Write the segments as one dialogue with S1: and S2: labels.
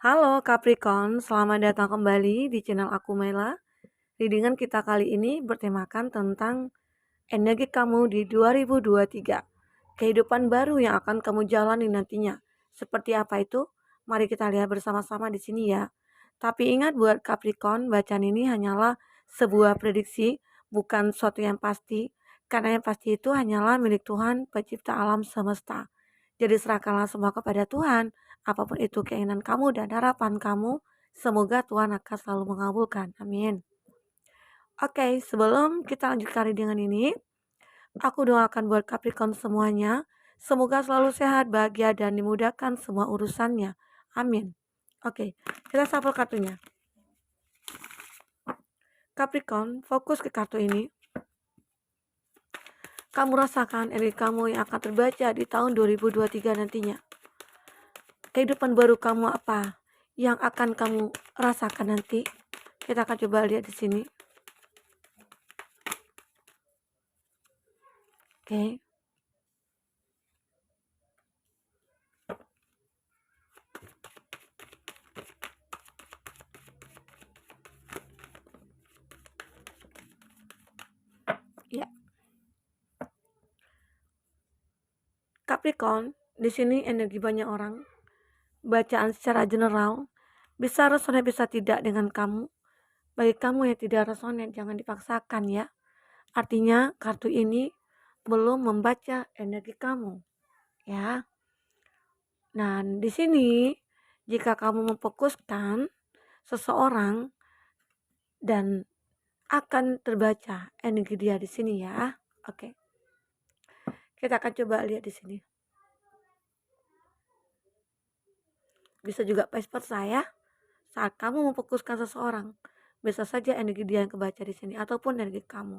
S1: Halo Capricorn, selamat datang kembali di channel aku Mela. Readingan kita kali ini bertemakan tentang energi kamu di 2023. Kehidupan baru yang akan kamu jalani nantinya. Seperti apa itu? Mari kita lihat bersama-sama di sini ya. Tapi ingat buat Capricorn, bacaan ini hanyalah sebuah prediksi, bukan sesuatu yang pasti. Karena yang pasti itu hanyalah milik Tuhan, pencipta alam semesta. Jadi serahkanlah semua kepada Tuhan, apapun itu keinginan kamu dan harapan kamu, semoga Tuhan akan selalu mengabulkan. Amin. Oke, sebelum kita lanjutkan dengan ini, aku doakan buat Capricorn semuanya, semoga selalu sehat, bahagia, dan dimudahkan semua urusannya. Amin. Oke, kita shuffle kartunya. Capricorn, fokus ke kartu ini. Kamu rasakan energi kamu yang akan terbaca di tahun 2023 nantinya. Kehidupan baru kamu apa yang akan kamu rasakan nanti? Kita akan coba lihat di sini. Oke. Ya. Capricorn, di sini energi banyak orang. Bacaan secara general bisa resonate bisa tidak dengan kamu. Bagi kamu yang tidak resonate jangan dipaksakan ya. Artinya kartu ini belum membaca energi kamu, ya. Nah, di sini jika kamu memfokuskan seseorang dan akan terbaca energi dia di sini ya. Oke. Kita akan coba lihat di sini. Bisa juga vice versa ya. Saat kamu memfokuskan seseorang, bisa saja energi dia yang kebaca di sini ataupun energi kamu.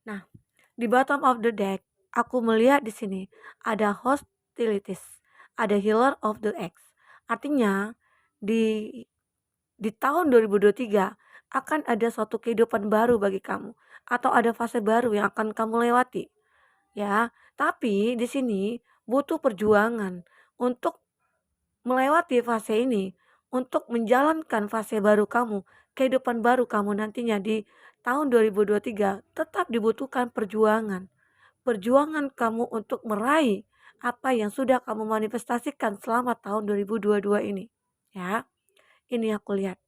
S1: Nah, di bottom of the deck, aku melihat di sini ada hostilities, ada healer of the X. Artinya di tahun 2023 akan ada suatu kehidupan baru bagi kamu atau ada fase baru yang akan kamu lewati. Ya, tapi di sini butuh perjuangan untuk melewati fase ini, untuk menjalankan fase baru kamu, kehidupan baru kamu nantinya di tahun 2023 tetap dibutuhkan perjuangan. Perjuangan kamu untuk meraih apa yang sudah kamu manifestasikan selama tahun 2022 ini. Ya, ini aku lihat.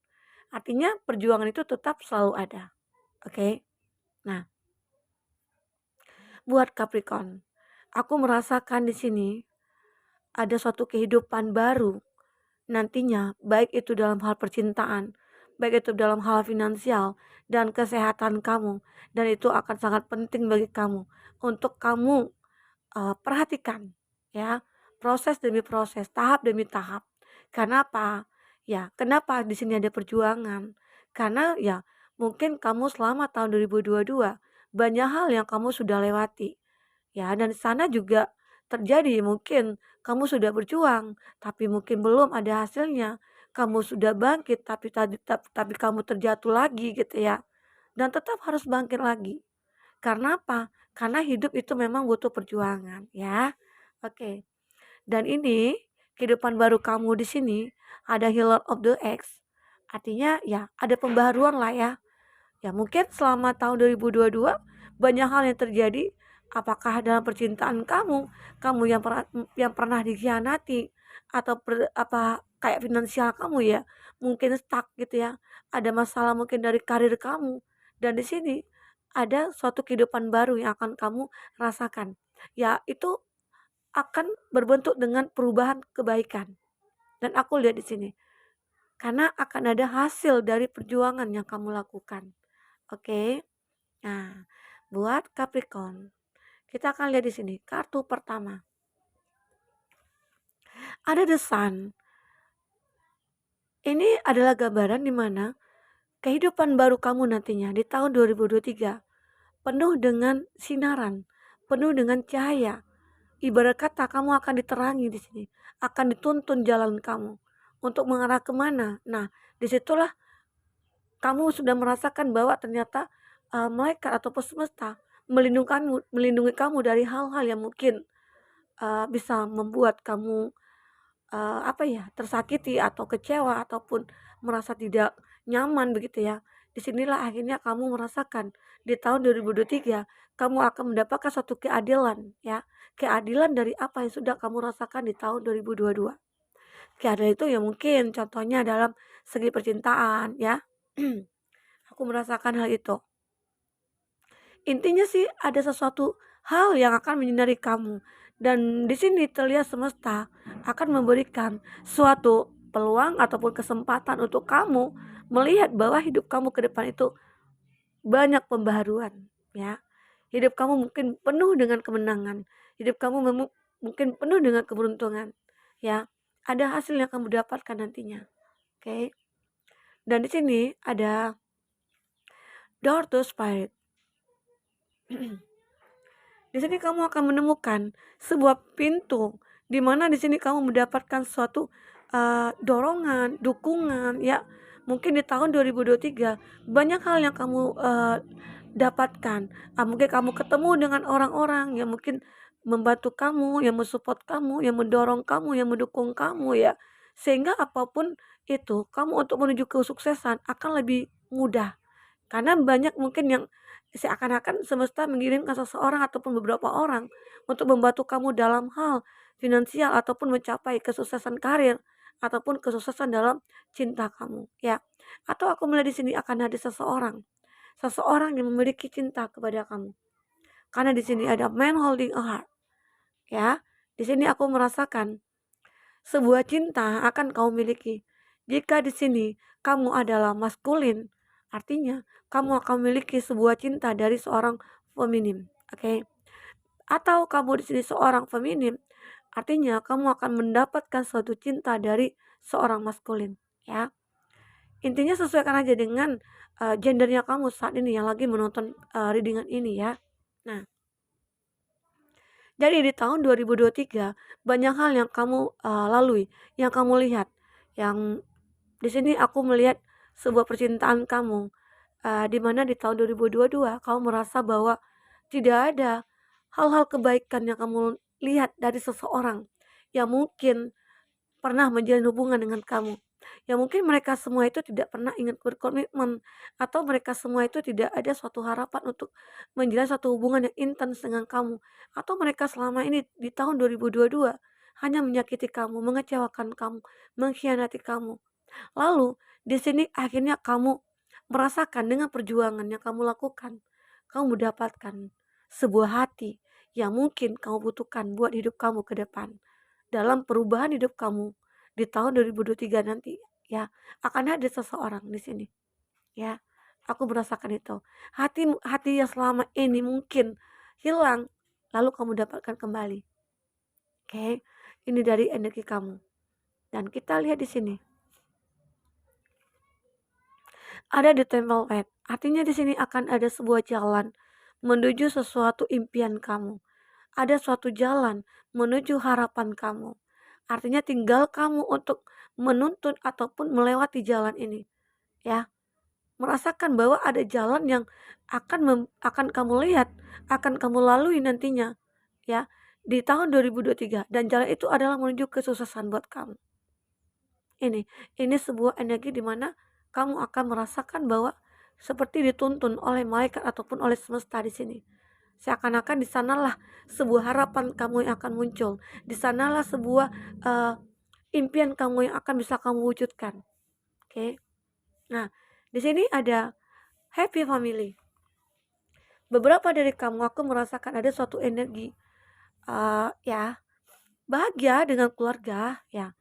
S1: Artinya perjuangan itu tetap selalu ada. Oke. Nah, buat Capricorn, aku merasakan di sini ada suatu kehidupan baru nantinya, baik itu dalam hal percintaan, baik itu dalam hal finansial dan kesehatan kamu, dan itu akan sangat penting bagi kamu untuk kamu perhatikan ya, proses demi proses, tahap demi tahap. Kenapa? Ya, kenapa di sini ada perjuangan? Karena ya mungkin kamu selama tahun 2022 banyak hal yang kamu sudah lewati. Ya, dan di sana juga terjadi mungkin kamu sudah berjuang, tapi mungkin belum ada hasilnya. Kamu sudah bangkit, tapi kamu terjatuh lagi gitu ya. Dan tetap harus bangkit lagi. Karena apa? Karena hidup itu memang butuh perjuangan ya. Oke. Dan ini kehidupan baru kamu di sini ada healer of the X. Artinya ya ada pembaharuan lah ya. Ya mungkin selama tahun 2022 banyak hal yang terjadi. Apakah dalam percintaan kamu, kamu yang pernah dikhianati atau apa kayak finansial kamu ya, mungkin stuck gitu ya. Ada masalah mungkin dari karir kamu. Dan di sini ada suatu kehidupan baru yang akan kamu rasakan. Ya, itu akan berbentuk dengan perubahan kebaikan. Dan aku lihat di sini, karena akan ada hasil dari perjuangan yang kamu lakukan. Oke. Nah, buat Capricorn, kita akan lihat di sini kartu pertama. Ada the sun. Ini adalah gambaran di mana kehidupan baru kamu nantinya di tahun 2023 penuh dengan sinaran, penuh dengan cahaya. Ibarat kata kamu akan diterangi di sini, akan dituntun jalan kamu untuk mengarah kemana. Nah, disitulah kamu sudah merasakan bahwa ternyata malaikat ataupun semesta melindungi kamu dari hal-hal yang mungkin bisa membuat kamu apa ya, tersakiti atau kecewa ataupun merasa tidak nyaman begitu ya. Disinilah akhirnya kamu merasakan di tahun 2023 kamu akan mendapatkan suatu keadilan ya. Keadilan dari apa yang sudah kamu rasakan di tahun 2022. Keadilan itu ya mungkin contohnya dalam segi percintaan ya. Aku merasakan hal itu. Intinya sih ada sesuatu hal yang akan menyinari kamu dan di sini terlihat semesta akan memberikan suatu peluang ataupun kesempatan untuk kamu melihat bahwa hidup kamu ke depan itu banyak pembaharuan ya. Hidup kamu mungkin penuh dengan kemenangan, hidup kamu mungkin penuh dengan keberuntungan ya. Ada hasil yang kamu dapatkan nantinya. Oke. Dan di sini ada door to spirit. Di sini kamu akan menemukan sebuah pintu di mana di sini kamu mendapatkan suatu dorongan, dukungan ya. Mungkin di tahun 2023 banyak hal yang kamu dapatkan. Mungkin kamu ketemu dengan orang-orang yang mungkin membantu kamu, yang mensupport kamu, yang mendorong kamu, yang mendukung kamu ya. Sehingga apapun itu, kamu untuk menuju kesuksesan akan lebih mudah. Karena banyak mungkin yang seakan-akan semesta mengirimkan seseorang ataupun beberapa orang untuk membantu kamu dalam hal finansial ataupun mencapai kesuksesan karir ataupun kesuksesan dalam cinta kamu, ya. Atau aku melihat di sini akan ada seseorang, seseorang yang memiliki cinta kepada kamu. Karena di sini ada man holding a heart, ya. Di sini aku merasakan sebuah cinta akan kau miliki. Jika di sini kamu adalah maskulin, artinya kamu akan memiliki sebuah cinta dari seorang feminim, oke? Atau kamu di sini seorang feminim, artinya kamu akan mendapatkan suatu cinta dari seorang maskulin, ya. Intinya sesuaikan aja dengan gendernya kamu saat ini yang lagi menonton readingan ini ya. Nah, jadi di tahun 2023 banyak hal yang kamu lalui, yang kamu lihat, yang di sini aku melihat sebuah percintaan kamu, di mana di tahun 2022 kamu merasa bahwa tidak ada hal-hal kebaikan yang kamu lihat dari seseorang yang mungkin pernah menjalin hubungan dengan kamu. Ya mungkin mereka semua itu tidak pernah ingin berkomitmen atau mereka semua itu tidak ada suatu harapan untuk menjalin satu hubungan yang intens dengan kamu atau mereka selama ini di tahun 2022 hanya menyakiti kamu, mengecewakan kamu, mengkhianati kamu. Lalu di sini akhirnya kamu merasakan dengan perjuangan yang kamu lakukan, kamu mendapatkan sebuah hati yang mungkin kamu butuhkan buat hidup kamu ke depan. Dalam perubahan hidup kamu di tahun 2023 nanti ya, akan ada seseorang di sini ya. Aku merasakan itu. Hati hati yang selama ini mungkin hilang lalu kamu dapatkan kembali. Oke. Ini dari energi kamu. Dan kita lihat di sini. Ada di temple red. Artinya di sini akan ada sebuah jalan menuju sesuatu impian kamu. Ada suatu jalan menuju harapan kamu. Artinya tinggal kamu untuk menuntun ataupun melewati jalan ini, ya. Merasakan bahwa ada jalan yang akan kamu lihat, akan kamu lalui nantinya, ya, di tahun 2023 dan jalan itu adalah menuju kesuksesan buat kamu. Ini sebuah energi di mana kamu akan merasakan bahwa seperti dituntun oleh malaikat ataupun oleh semesta di sini. Seakan-akan di sanalah sebuah harapan kamu yang akan muncul. Di sanalah sebuah impian kamu yang akan bisa kamu wujudkan. Oke. Nah, di sini ada happy family. Beberapa dari kamu aku merasakan ada suatu energi ya bahagia dengan keluarga ya.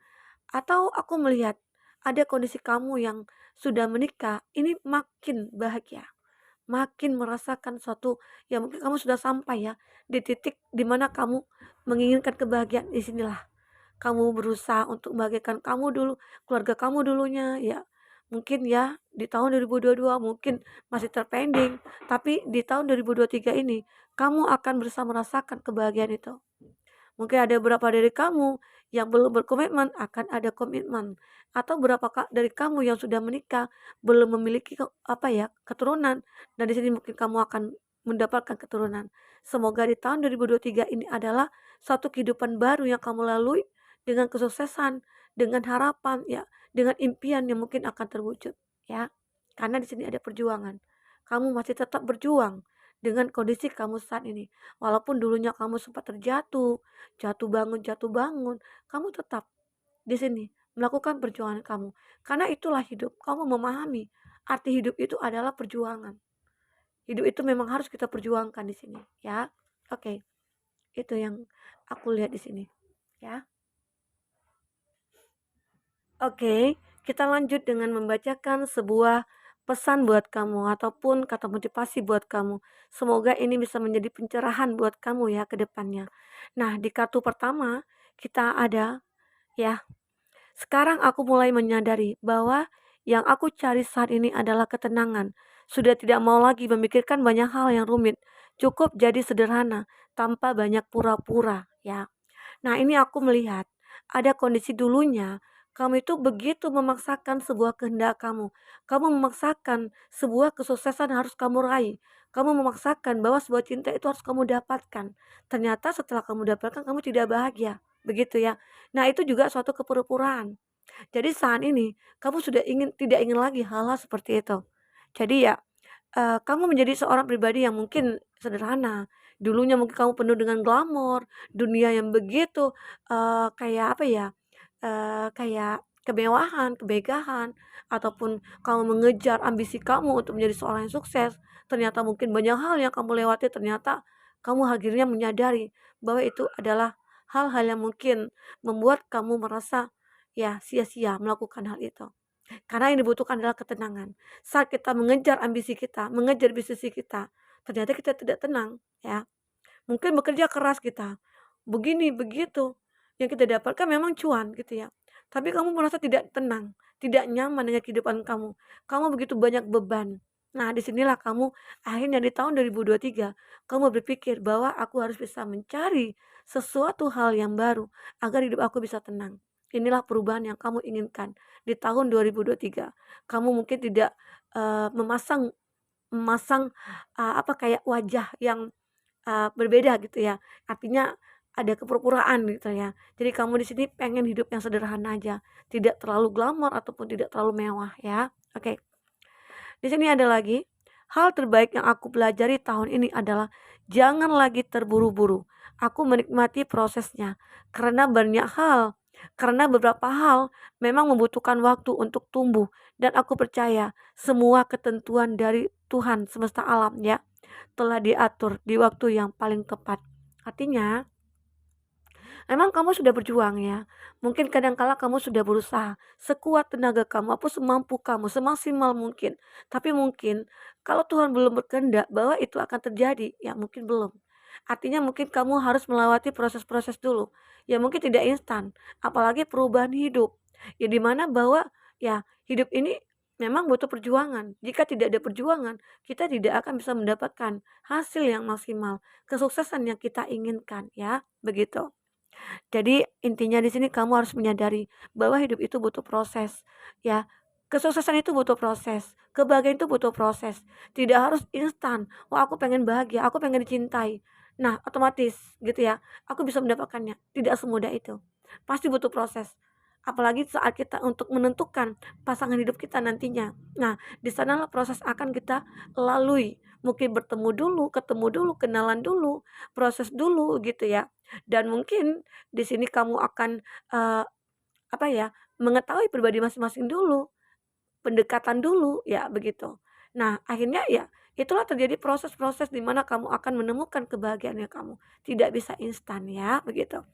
S1: Atau aku melihat ada kondisi kamu yang sudah menikah, ini makin bahagia, makin merasakan suatu ya mungkin kamu sudah sampai ya di titik dimana kamu menginginkan kebahagiaan di sinilah. Kamu berusaha untuk membahagiakan kamu dulu, keluarga kamu dulunya ya. Mungkin ya di tahun 2022 mungkin masih terpending, tapi di tahun 2023 ini kamu akan berusaha merasakan kebahagiaan itu. Mungkin ada beberapa dari kamu yang belum berkomitmen akan ada komitmen atau berapa dari kamu yang sudah menikah belum memiliki keturunan dan di sini mungkin kamu akan mendapatkan keturunan. Semoga di tahun 2023 ini adalah satu kehidupan baru yang kamu lalui dengan kesuksesan, dengan harapan, ya, dengan impian yang mungkin akan terwujud, ya. Karena di sini ada perjuangan. Kamu masih tetap berjuang dengan kondisi kamu saat ini. Walaupun dulunya kamu sempat terjatuh, jatuh bangun, kamu tetap di sini melakukan perjuangan kamu. Karena itulah hidup. Kamu memahami arti hidup itu adalah perjuangan. Hidup itu memang harus kita perjuangkan di sini, ya. Oke, itu yang aku lihat di sini, ya. Oke, kita lanjut dengan membacakan sebuah pesan buat kamu ataupun kata motivasi buat kamu. Semoga ini bisa menjadi pencerahan buat kamu ya ke depannya. Nah, di kartu pertama kita ada ya, sekarang aku mulai menyadari bahwa yang aku cari saat ini adalah ketenangan. Sudah tidak mau lagi memikirkan banyak hal yang rumit. Cukup jadi sederhana tanpa banyak pura-pura ya. Nah, ini aku melihat ada kondisi dulunya kamu itu begitu memaksakan sebuah kehendak kamu. Kamu memaksakan sebuah kesuksesan harus kamu raih. Kamu memaksakan bahwa sebuah cinta itu harus kamu dapatkan. Ternyata setelah kamu dapatkan kamu tidak bahagia. Begitu ya. Nah, itu juga suatu kepura-puraan. Jadi saat ini kamu sudah tidak ingin lagi hal-hal seperti itu. Jadi ya, kamu menjadi seorang pribadi yang mungkin sederhana. Dulunya mungkin kamu penuh dengan glamor, dunia yang begitu, kayak apa ya, kayak kemewahan, kemegahan, ataupun kamu mengejar ambisi kamu untuk menjadi seorang yang sukses. Ternyata mungkin banyak hal yang kamu lewati, ternyata kamu akhirnya menyadari bahwa itu adalah hal-hal yang mungkin membuat kamu merasa, ya, sia-sia melakukan hal itu. Karena yang dibutuhkan adalah ketenangan. Saat kita mengejar ambisi kita, mengejar bisnis kita, ternyata kita tidak tenang, ya. Mungkin bekerja keras kita, begini, begitu, yang kita dapatkan memang cuan gitu ya. Tapi kamu merasa tidak tenang, tidak nyaman dengan kehidupan kamu. Kamu begitu banyak beban. Nah, disinilah kamu akhirnya di tahun 2023, kamu berpikir bahwa aku harus bisa mencari sesuatu hal yang baru agar hidup aku bisa tenang. Inilah perubahan yang kamu inginkan di tahun 2023. Kamu mungkin tidak memasang memasang apa kayak wajah yang berbeda gitu ya. Artinya ada kepura-puraan gitu ya. Jadi kamu di sini pengen hidup yang sederhana aja, tidak terlalu glamor ataupun tidak terlalu mewah ya. Oke. Di sini ada lagi, hal terbaik yang aku pelajari tahun ini adalah jangan lagi terburu-buru. Aku menikmati prosesnya karena beberapa hal memang membutuhkan waktu untuk tumbuh dan aku percaya semua ketentuan dari Tuhan semesta alam ya telah diatur di waktu yang paling tepat. Artinya, memang kamu sudah berjuang ya. Mungkin kadangkala kamu sudah berusaha sekuat tenaga kamu, apa semampu kamu, semaksimal mungkin. Tapi mungkin kalau Tuhan belum berkehendak bahwa itu akan terjadi, ya mungkin belum. Artinya mungkin kamu harus melewati proses-proses dulu. Ya mungkin tidak instan, apalagi perubahan hidup. Ya dimana bahwa ya hidup ini memang butuh perjuangan. Jika tidak ada perjuangan, kita tidak akan bisa mendapatkan hasil yang maksimal, kesuksesan yang kita inginkan ya, begitu. Jadi intinya di sini kamu harus menyadari bahwa hidup itu butuh proses, ya. Kesuksesan itu butuh proses, kebahagiaan itu butuh proses. Tidak harus instan. Wah, aku pengen bahagia, aku pengen dicintai. Nah, otomatis gitu ya, aku bisa mendapatkannya. Tidak semudah itu. Pasti butuh proses. Apalagi saat kita untuk menentukan pasangan hidup kita nantinya. Nah, di sanalah proses akan kita lalui. Mungkin bertemu dulu, ketemu dulu, kenalan dulu, proses dulu gitu ya. Dan mungkin di sini kamu akan, apa ya, mengetahui pribadi masing-masing dulu, pendekatan dulu, ya begitu. Nah, akhirnya ya itulah terjadi proses-proses di mana kamu akan menemukan kebahagiaannya kamu. Tidak bisa instan ya, begitu.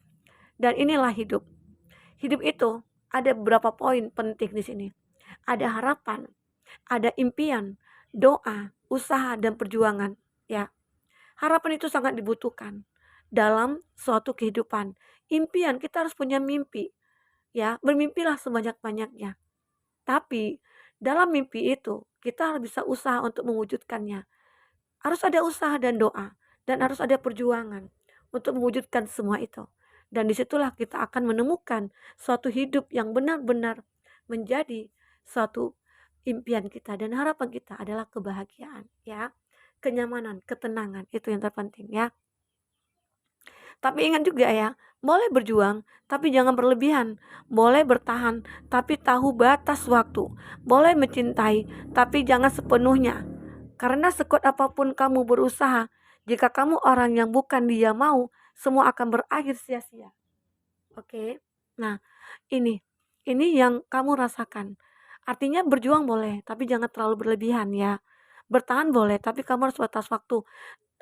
S1: Dan inilah hidup. Hidup itu ada beberapa poin penting di sini. Ada harapan, ada impian, doa, usaha, dan perjuangan, ya. Harapan itu sangat dibutuhkan dalam suatu kehidupan. Impian, kita harus punya mimpi, ya. Bermimpilah sebanyak-banyaknya. Tapi dalam mimpi itu kita harus bisa usaha untuk mewujudkannya. Harus ada usaha dan doa dan harus ada perjuangan untuk mewujudkan semua itu. Dan disitulah kita akan menemukan suatu hidup yang benar-benar menjadi suatu impian kita dan harapan kita adalah kebahagiaan, ya. Kenyamanan, ketenangan itu yang terpenting ya. Tapi ingat juga ya, boleh berjuang, tapi jangan berlebihan. Boleh bertahan, tapi tahu batas waktu. Boleh mencintai, tapi jangan sepenuhnya. Karena sekuat apapun kamu berusaha, jika kamu orang yang bukan dia mau, semua akan berakhir sia-sia. Oke. Nah, ini yang kamu rasakan. Artinya berjuang boleh, tapi jangan terlalu berlebihan ya. Bertahan boleh, tapi kamu harus batas waktu.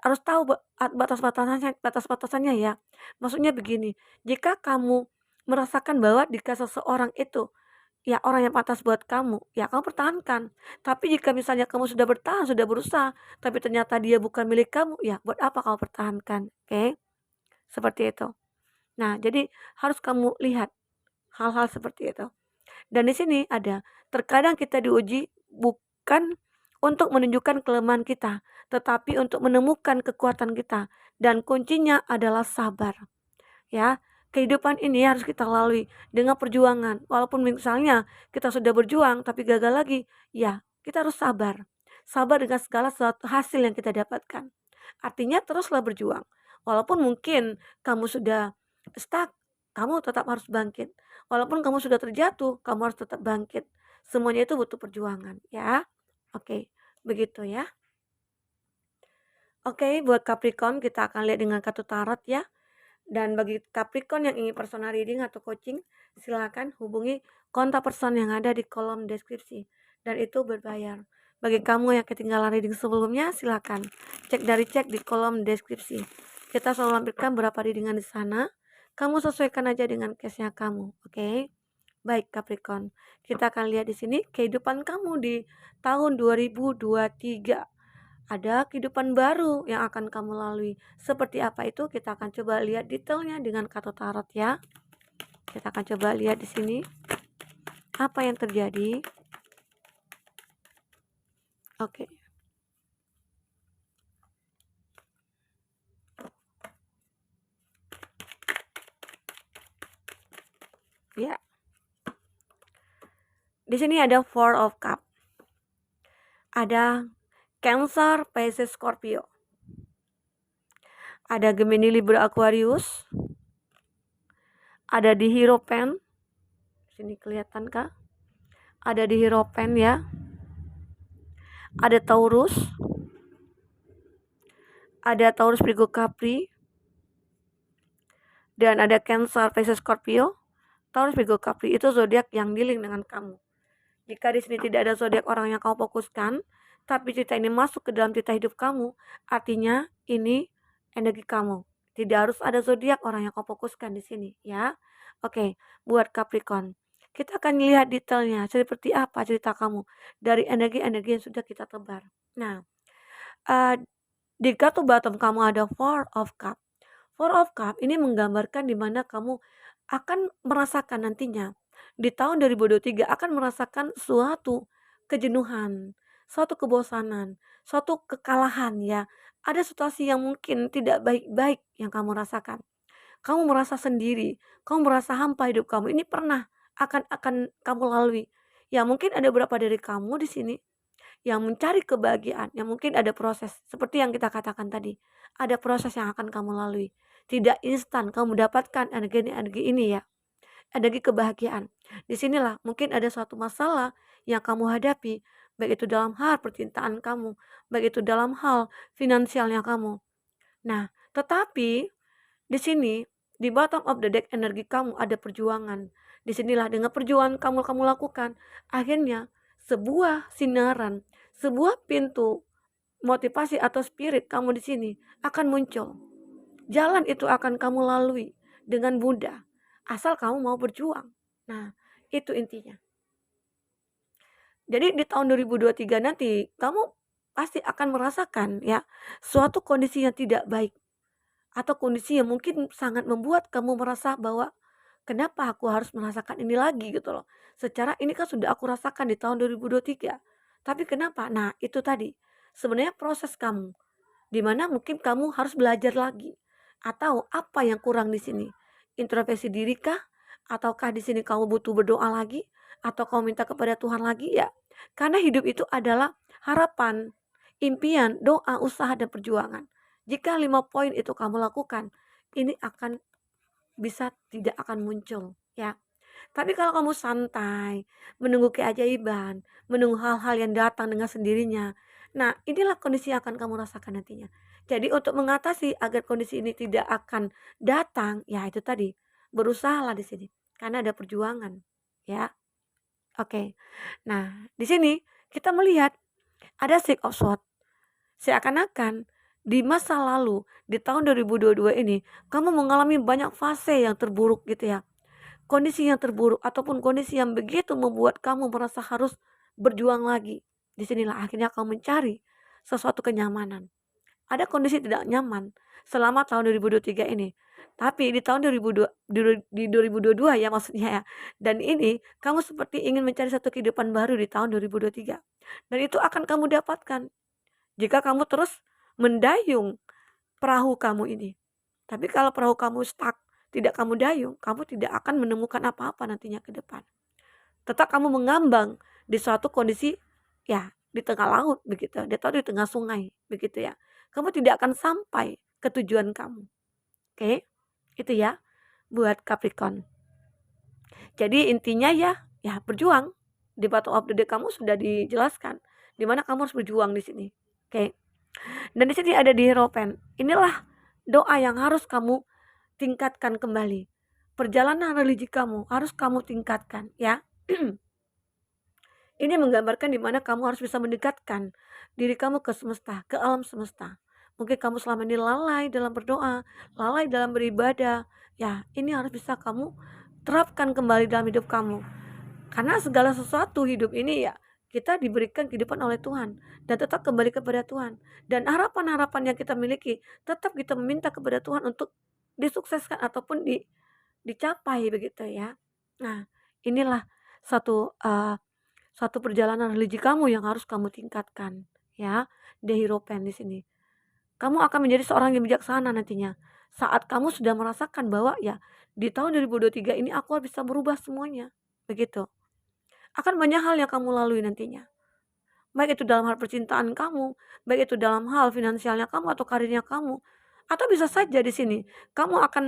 S1: Harus tahu batas-batasannya ya. Maksudnya begini, jika kamu merasakan bahwa jika seseorang itu ya orang yang pantas buat kamu, ya kamu pertahankan. Tapi jika misalnya kamu sudah bertahan, sudah berusaha, tapi ternyata dia bukan milik kamu, ya buat apa kamu pertahankan? Oke? Seperti itu. Nah, jadi harus kamu lihat hal-hal seperti itu. Dan di sini ada, terkadang kita diuji bukan untuk menunjukkan kelemahan kita, tetapi untuk menemukan kekuatan kita. Dan kuncinya adalah sabar. Ya, kehidupan ini harus kita lalui dengan perjuangan. Walaupun misalnya kita sudah berjuang tapi gagal lagi, ya kita harus sabar. Sabar dengan segala hasil yang kita dapatkan. Artinya teruslah berjuang. Walaupun mungkin kamu sudah stuck, kamu tetap harus bangkit. Walaupun kamu sudah terjatuh, kamu harus tetap bangkit. Semuanya itu butuh perjuangan, ya. Oke, begitu ya. Oke, buat Capricorn kita akan lihat dengan kartu tarot ya. Dan bagi Capricorn yang ingin personal reading atau coaching, silakan hubungi kontak person yang ada di kolom deskripsi. Dan itu berbayar. Bagi kamu yang ketinggalan reading sebelumnya, silakan cek di kolom deskripsi. Kita selalu lampirkan berapa readingan di sana. Kamu sesuaikan aja dengan case-nya kamu, oke? Baik Capricorn, kita akan lihat di sini kehidupan kamu di tahun 2023. Ada kehidupan baru yang akan kamu lalui. Seperti apa itu? Kita akan coba lihat detailnya dengan kartu tarot ya. Kita akan coba lihat di sini apa yang terjadi. Oke. Ya. Di sini ada Four of Cup. Ada Cancer, Pisces, Scorpio. Ada Gemini, Libra, Aquarius. Ada di Hierophant. Sini kelihatan kah? Ada di Hierophant ya. Ada Taurus. Ada Taurus, Virgo, Capri. Dan ada Cancer, Pisces, Scorpio. Taurus, Virgo, Capri itu zodiak yang dealing dengan kamu. Jika di sini tidak ada zodiak orang yang kamu fokuskan, tapi cerita ini masuk ke dalam cerita hidup kamu, artinya ini energi kamu. Tidak harus ada zodiak orang yang kamu fokuskan di sini, ya. Oke, buat Capricorn, kita akan lihat detailnya seperti apa cerita kamu dari energi-energi yang sudah kita tebar. Nah, di kartu bottom kamu ada Four of Cup. Four of Cup ini menggambarkan di mana kamu akan merasakan nantinya di tahun 2023 akan merasakan suatu kejenuhan, suatu kebosanan, suatu kekalahan ya. Ada situasi yang mungkin tidak baik-baik yang kamu rasakan. Kamu merasa sendiri, kamu merasa hampa hidup kamu. Ini pernah akan kamu lalui. Ya mungkin ada beberapa dari kamu di sini yang mencari kebahagiaan, yang mungkin ada proses seperti yang kita katakan tadi. Ada proses yang akan kamu lalui. Tidak instan kamu mendapatkan energi-energi ini ya. Energi kebahagiaan. Disinilah mungkin ada suatu masalah yang kamu hadapi, baik itu dalam hal percintaan kamu, baik itu dalam hal finansialnya kamu. Nah, tetapi di sini di bottom of the deck energi kamu ada perjuangan. Disinilah dengan perjuangan kamu lakukan, akhirnya sebuah sinaran, sebuah pintu motivasi atau spirit kamu di sini akan muncul. Jalan itu akan kamu lalui dengan mudah, asal kamu mau berjuang. Nah, itu intinya. Jadi di tahun 2023 nanti kamu pasti akan merasakan ya suatu kondisi yang tidak baik atau kondisi yang mungkin sangat membuat kamu merasa bahwa kenapa aku harus merasakan ini lagi gitu loh. Secara ini kan sudah aku rasakan di tahun 2023. Tapi kenapa? Nah, itu tadi. Sebenarnya proses kamu di mana mungkin kamu harus belajar lagi. Atau apa yang kurang di sini? Introspeksi diri kah? Ataukah di sini kamu butuh berdoa lagi? Atau kamu minta kepada Tuhan lagi ya? Karena hidup itu adalah harapan, impian, doa, usaha, dan perjuangan. Jika 5 poin itu kamu lakukan, ini akan bisa tidak akan muncul ya. Tapi kalau kamu santai, menunggu keajaiban, menunggu hal-hal yang datang dengan sendirinya, nah inilah kondisi yang akan kamu rasakan nantinya. Jadi untuk mengatasi agar kondisi ini tidak akan datang, ya itu tadi, berusahalah di sini, karena ada perjuangan, ya. Oke. Nah, di sini kita melihat ada Six of Swords. Seakan-akan di masa lalu, di tahun 2022 ini, kamu mengalami banyak fase yang terburuk gitu ya. Kondisi yang terburuk ataupun kondisi yang begitu membuat kamu merasa harus berjuang lagi. Disinilah akhirnya kamu mencari sesuatu kenyamanan. Ada kondisi tidak nyaman selama tahun 2023 ini. Tapi di tahun 2002, di 2022 ya maksudnya ya. Dan ini kamu seperti ingin mencari satu kehidupan baru di tahun 2023. Dan itu akan kamu dapatkan jika kamu terus mendayung perahu kamu ini. Tapi kalau perahu kamu stuck, tidak kamu dayung, kamu tidak akan menemukan apa-apa nantinya ke depan. Tetap kamu mengambang di suatu kondisi ya di tengah laut begitu, atau di tengah sungai begitu ya. Kamu tidak akan sampai ke tujuan kamu. Oke? Itu ya buat Capricorn. Jadi intinya ya berjuang. Di Bottom of the Deck kamu sudah dijelaskan di mana kamu harus berjuang di sini. Oke. Dan di sini ada di Hierophant. Inilah doa yang harus kamu tingkatkan kembali. Perjalanan religi kamu harus kamu tingkatkan ya. Ini menggambarkan di mana kamu harus bisa mendekatkan diri kamu ke semesta, ke alam semesta. Mungkin kamu selama ini lalai dalam berdoa, lalai dalam beribadah. Ya, ini harus bisa kamu terapkan kembali dalam hidup kamu. Karena segala sesuatu hidup ini ya kita diberikan kehidupan oleh Tuhan dan tetap kembali kepada Tuhan. Dan harapan-harapan yang kita miliki tetap kita meminta kepada Tuhan untuk disukseskan ataupun dicapai begitu ya. Nah, inilah satu satu perjalanan religi kamu yang harus kamu tingkatkan ya. The Hierophant di sini. Kamu akan menjadi seorang yang bijaksana nantinya. Saat kamu sudah merasakan bahwa ya di tahun 2023 ini aku bisa berubah semuanya. Begitu. Akan banyak hal yang kamu lalui nantinya. Baik itu dalam hal percintaan kamu, baik itu dalam hal finansialnya kamu atau karirnya kamu. Atau bisa saja di sini kamu akan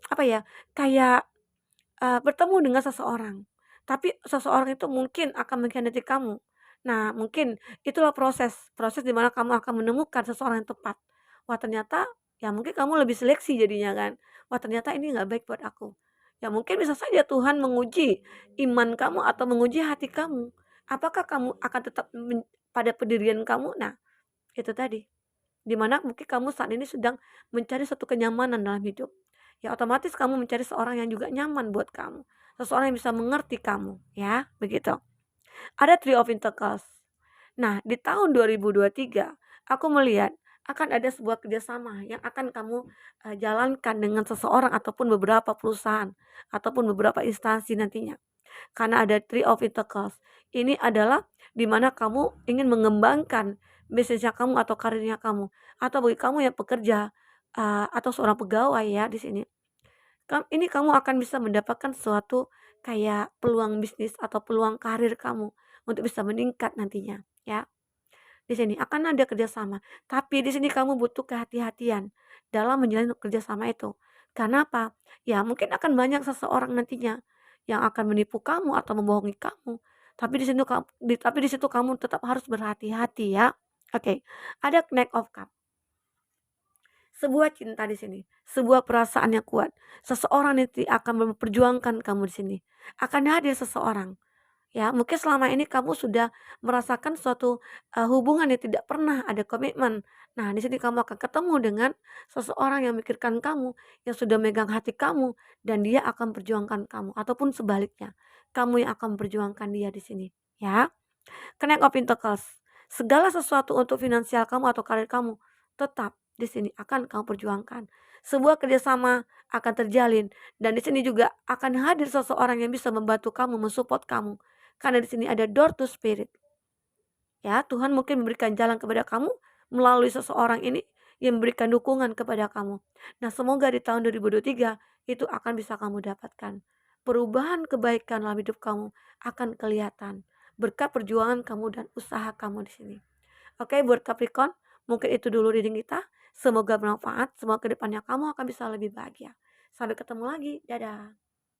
S1: apa ya, kayak bertemu dengan seseorang, tapi seseorang itu mungkin akan mengkhianati kamu. Nah, mungkin itulah proses, proses di mana kamu akan menemukan seseorang yang tepat. Wah, ternyata ya mungkin kamu lebih seleksi jadinya kan. Wah, ternyata ini nggak baik buat aku. Ya mungkin bisa saja Tuhan menguji iman kamu atau menguji hati kamu. Apakah kamu akan tetap pada pendirian kamu? Nah, itu tadi. Di mana mungkin kamu saat ini sedang mencari satu kenyamanan dalam hidup. Ya otomatis kamu mencari seorang yang juga nyaman buat kamu. Seseorang yang bisa mengerti kamu, ya, begitu. Ada Three of Pentacles. Nah, di tahun 2023, aku melihat akan ada sebuah kerjasama yang akan kamu jalankan dengan seseorang ataupun beberapa perusahaan ataupun beberapa instansi nantinya. Karena ada Three of Pentacles. Ini adalah di mana kamu ingin mengembangkan bisnisnya kamu atau karirnya kamu. Atau bagi kamu yang pekerja atau seorang pegawai ya di sini. Ini kamu akan bisa mendapatkan suatu kayak peluang bisnis atau peluang karir kamu untuk bisa meningkat nantinya ya. Di sini akan ada kerjasama, tapi di sini kamu butuh kehati-hatian dalam menjalin kerjasama itu. Karena apa? Ya mungkin akan banyak seseorang nantinya yang akan menipu kamu atau membohongi kamu. Tapi di situ kamu tetap harus berhati-hati ya. Oke, ada Knight of Cup. Sebuah cinta di sini, sebuah perasaan yang kuat. Seseorang nanti akan memperjuangkan kamu di sini. Akan hadir seseorang. Ya, mungkin selama ini kamu sudah merasakan suatu hubungan yang tidak pernah ada komitmen. Nah, di sini kamu akan ketemu dengan seseorang yang memikirkan kamu, yang sudah megang hati kamu, dan dia akan perjuangkan kamu, ataupun sebaliknya, kamu yang akan memperjuangkan dia di sini. Ya, Connect of Pentacles. Segala sesuatu untuk finansial kamu atau karir kamu tetap di sini akan kamu perjuangkan. Sebuah kerjasama akan terjalin dan di sini juga akan hadir seseorang yang bisa membantu kamu, mensupport kamu. Karena di sini ada door to spirit. Ya, Tuhan mungkin memberikan jalan kepada kamu melalui seseorang ini yang memberikan dukungan kepada kamu. Nah, semoga di tahun 2023 itu akan bisa kamu dapatkan. Perubahan kebaikan dalam hidup kamu akan kelihatan berkat perjuangan kamu dan usaha kamu di sini. Oke, buat Capricorn, mungkin itu dulu reading kita. Semoga bermanfaat, semoga kedepannya kamu akan bisa lebih bahagia. Sampai ketemu lagi, dadah.